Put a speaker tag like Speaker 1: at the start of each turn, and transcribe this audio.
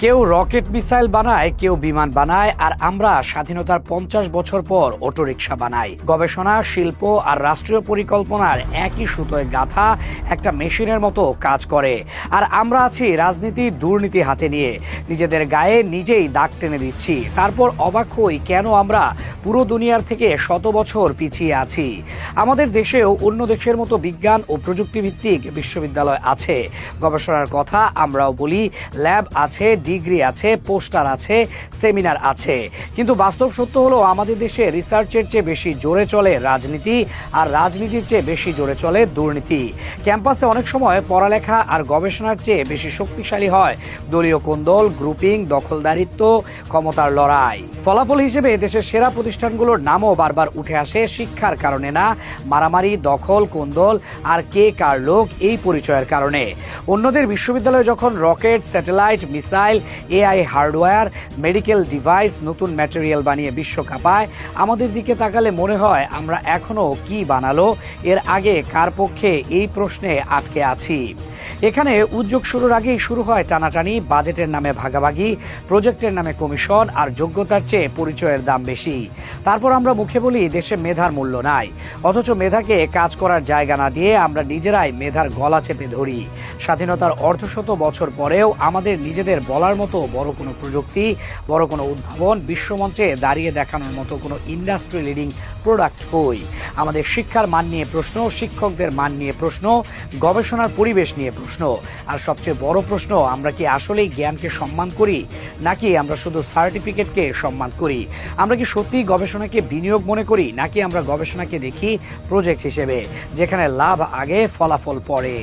Speaker 1: কেউ rocket missile বানায়, কেউ বিমান বানায়, আর আমরা স্বাধীনতার 50 বছর পর অটোরিকশা বানাই। গবেষণা, শিল্প আর রাষ্ট্রীয় পরিকল্পনার একই সুতোয় গাঁথা একটা মেশিনের মতো কাজ করে। আর আমরা আছি রাজনীতি, দুর্নীতি হাতে নিয়ে নিজেদের গায়ে নিজেই দাগ টেনে দিচ্ছি। তারপর অবাক হই কেন আমরা পুরো দুনিয়ার থেকে শত বছর পিছিয়ে আছি। আমাদের দেশেও অন্য দেশের মতো বিজ্ঞান ও প্রযুক্তি ভিত্তিক বিশ্ববিদ্যালয় আছে, গবেষণার কথা আমরাও বলি, ল্যাব আছে, ডিগ্রি আছে, পোস্টার আছে, সেমিনার আছে। কিন্তু বাস্তব সত্য হলো আমাদের দেশে রিসার্চের চেয়ে বেশি জোরে চলে রাজনীতি, আর রাজনীতির চেয়ে বেশি জোরে চলে দুর্নীতি। ক্যাম্পাসে অনেক সময় পড়ালেখা আর গবেষণার চেয়ে বেশি শক্তিশালী হয় দলীয় কোন্দল, গ্রুপিং, দখলদারিত্ব, ক্ষমতার লড়াই। ফলাফল হিসেবে দেশের সেরা প্রতিষ্ঠানগুলোর নামও বারবার উঠে আসে শিক্ষার কারণে না, মারামারি, দখল, কোন্দল আর কে কার লোক এই পরিচয়ের কারণে। অন্যদের বিশ্ববিদ্যালয়ে যখন rocket, satellite, missile, AI hardware, medical device, নতুন ম্যাটেরিয়াল বানিয়ে বিশ্ব কাঁপায়, আমাদের দিকে তাকালে মনে হয় আমরা এখনো কি বানালো, এর আগে কার পক্ষে, এই প্রশ্নে আটকে আছি। এখানে উদ্যোগ শুরুর আগেই শুরু হয় টানাটানি, বাজেটের নামে ভাগাভাগি, প্রজেক্টের নামে কমিশন, আর যোগ্যতার চেয়ে পরিচয়ের দাম বেশি। তারপর আমরা মুখে বলি দেশে মেধার মূল্য নাই, অথচ মেধাকে কাজ করার জায়গা না দিয়ে আমরা নিজেরাই মেধার গলা চেপে ধরি। স্বাধীনতার অর্ধশত বছর পরেও আমাদের নিজেদের বলার মতো বড় কোনো প্রযুক্তি, বড় কোনো উদ্ভাবন, বিশ্বমঞ্চে দাঁড়িয়ে দেখানোর মতো কোনো ইন্ডাস্ট্রি লিডিং প্রোডাক্ট কই। আমাদের শিক্ষার মান নিয়ে প্রশ্ন, শিক্ষকদের মান নিয়ে প্রশ্ন, গবেষণার পরিবেশ নিয়ে প্রশ্ন, আর সবচেয়ে বড় প্রশ্ন, আমরা কি আসলেই জ্ঞানকে সম্মান করি, নাকি আমরা শুধু সার্টিফিকেটকে সম্মান করি? আমরা কি সত্যি গবেষণাকে বিনিয়োগ মনে করি, নাকি আমরা গবেষণাকে দেখি প্রজেক্ট হিসেবে, যেখানে লাভ আগে, ফলাফল পরে?